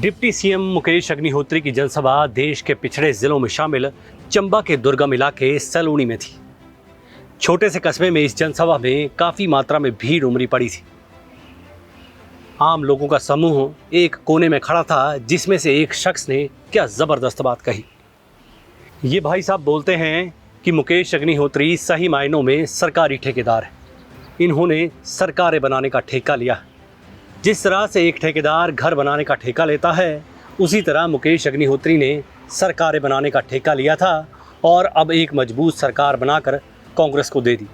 Deputy CM Mukesh Agnihotri की जनसभा देश के पिछड़े जिलों में शामिल चंबा के दुर्गम इलाके सलूनी में थी। छोटे से कस्बे में इस जनसभा में काफी मात्रा में भीड़ उमड़ी पड़ी थी। आम लोगों का समूह एक कोने में खड़ा था, जिसमें से एक शख्स ने क्या जबरदस्त बात कही। ये भाई साहब बोलते हैं कि मुकेश अग्निहोत्री सही मायनों में सरकारी ठेकेदार है। इन्होंने सरकारें बनाने का ठेका लिया। जिस तरह से एक ठेकेदार घर बनाने का ठेका लेता है, उसी तरह मुकेश अग्निहोत्री ने सरकारें बनाने का ठेका लिया था और अब एक मजबूत सरकार बनाकर कांग्रेस को दे दी।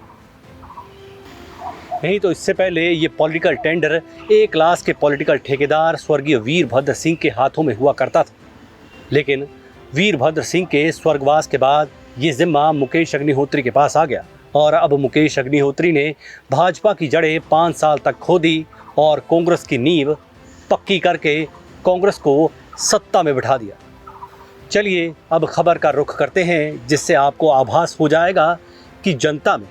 नहीं तो इससे पहले ये पॉलिटिकल टेंडर ए क्लास के पॉलिटिकल ठेकेदार स्वर्गीय वीरभद्र सिंह के हाथों में हुआ करता था। लेकिन वीरभद्र सिंह के स्वर्गवास के बाद ये जिम्मा मुकेश अग्निहोत्री के पास आ गया और अब मुकेश अग्निहोत्री ने भाजपा की जड़ें 5 साल तक खोदी और कांग्रेस की नींव पक्की करके कांग्रेस को सत्ता में बिठा दिया। चलिए अब खबर का रुख करते हैं, जिससे आपको आभास हो जाएगा कि जनता में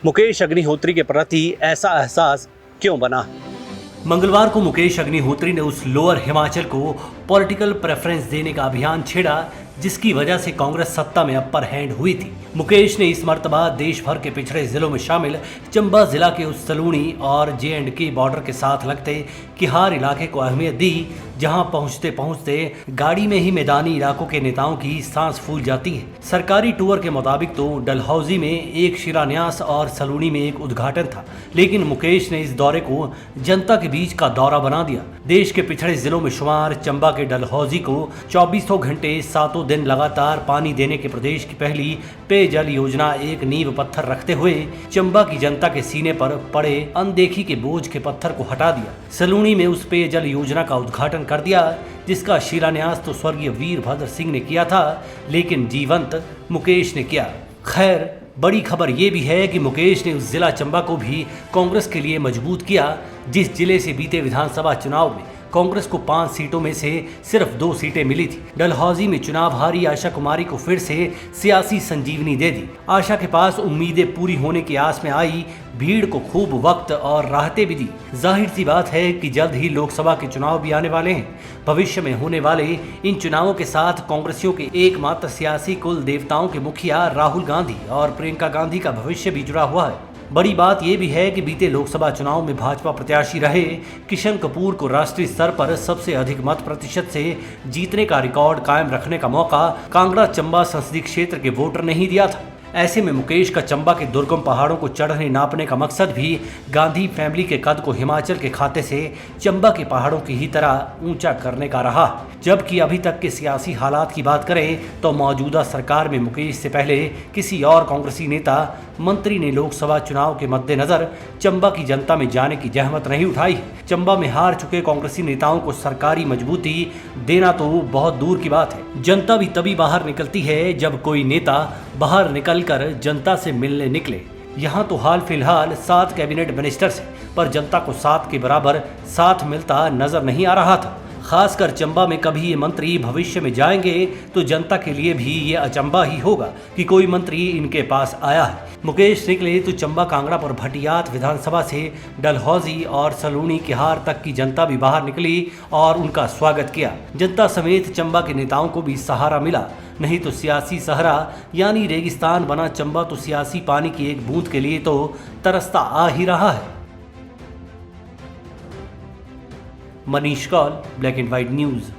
मुकेश अग्निहोत्री के प्रति ऐसा एहसास क्यों बना है। मंगलवार को मुकेश अग्निहोत्री ने उस लोअर हिमाचल को पॉलिटिकल प्रेफरेंस देने का अभियान छेड़ा, जिसकी वजह से कांग्रेस सत्ता में अपर हैंड हुई थी। मुकेश ने इस मर्तबा देश भर के पिछड़े जिलों में शामिल चंबा जिला के उस सलूनी और J&K बॉर्डर के साथ लगते किहार इलाके को अहमियत दी, जहां पहुंचते पहुंचते गाड़ी में ही मैदानी इलाकों के नेताओं की सांस फूल जाती है। सरकारी टूर के मुताबिक तो डलहौजी में एक शिलान्यास और सलूनी में एक उद्घाटन था, लेकिन मुकेश ने इस दौरे को जनता के बीच का दौरा बना दिया। देश के पिछड़े जिलों में शुमार चंबा के डलहौजी को 24 घंटे 7 दिन लगातार पानी देने के प्रदेश की पहली पेयजल योजना एक नींव पत्थर रखते हुए चंबा की जनता के सीने पर पड़े अनदेखी के बोझ के पत्थर को हटा दिया। सलूनी में उस पेयजल योजना का उद्घाटन कर दिया, जिसका शिलान्यास तो स्वर्गीय वीरभद्र सिंह ने किया था, लेकिन जीवंत मुकेश ने किया। खैर, बड़ी खबर ये भी है कि मुकेश ने उस जिला चंबा को भी कांग्रेस के लिए मजबूत किया, जिस जिले से बीते विधानसभा चुनाव में कांग्रेस को 5 सीटों में से सिर्फ 2 सीटें मिली थी। डलहौजी में चुनाव हारी आशा कुमारी को फिर से सियासी संजीवनी दे दी। आशा के पास उम्मीदें पूरी होने की आस में आई भीड़ को खूब वक्त और राहतें भी दी। जाहिर सी बात है कि जल्द ही लोकसभा के चुनाव भी आने वाले हैं। भविष्य में होने वाले इन चुनावों के साथ कांग्रेसियों के एकमात्र सियासी कुल देवताओं के मुखिया राहुल गांधी और प्रियंका गांधी का भविष्य भी जुड़ा हुआ है। बड़ी बात यह भी है कि बीते लोकसभा चुनाव में भाजपा प्रत्याशी रहे किशन कपूर को राष्ट्रीय स्तर पर सबसे अधिक मत प्रतिशत से जीतने का रिकॉर्ड कायम रखने का मौका कांगड़ा चंबा संसदीय क्षेत्र के वोटर ने ही दिया था। ऐसे में मुकेश का चंबा के दुर्गम पहाड़ों को चढ़ने नापने का मकसद भी गांधी फैमिली के कद को हिमाचल के खाते से चंबा के पहाड़ों की ही तरह ऊंचा करने का रहा। जबकि अभी तक के सियासी हालात की बात करें तो मौजूदा सरकार में मुकेश से पहले किसी और कांग्रेसी नेता मंत्री ने लोकसभा चुनाव के मद्देनजर चंबा की जनता में जाने की जहमत नहीं उठाई। चंबा में हार चुके कांग्रेसी नेताओं को सरकारी मजबूती देना तो बहुत दूर की बात है। जनता भी तभी बाहर निकलती है जब कोई नेता बाहर निकलकर जनता से मिलने निकले। यहाँ तो हाल फिलहाल 7 कैबिनेट मिनिस्टर्स हैं, पर जनता को 7 के बराबर साथ मिलता नजर नहीं आ रहा था। खासकर चंबा में कभी ये मंत्री भविष्य में जाएंगे तो जनता के लिए भी ये अचंबा ही होगा कि कोई मंत्री इनके पास आया है। मुकेश निकले तो चंबा कांगड़ा और भटियात विधानसभा से डलहौजी और सलूनी किहार तक की जनता भी बाहर निकली और उनका स्वागत किया। जनता समेत चंबा के नेताओं को भी सहारा मिला। नहीं तो सियासी सहरा यानी रेगिस्तान बना चंबा तो सियासी पानी की एक बूंद के लिए तो तरसता आ ही रहा है। Manish Kaul, black and white news.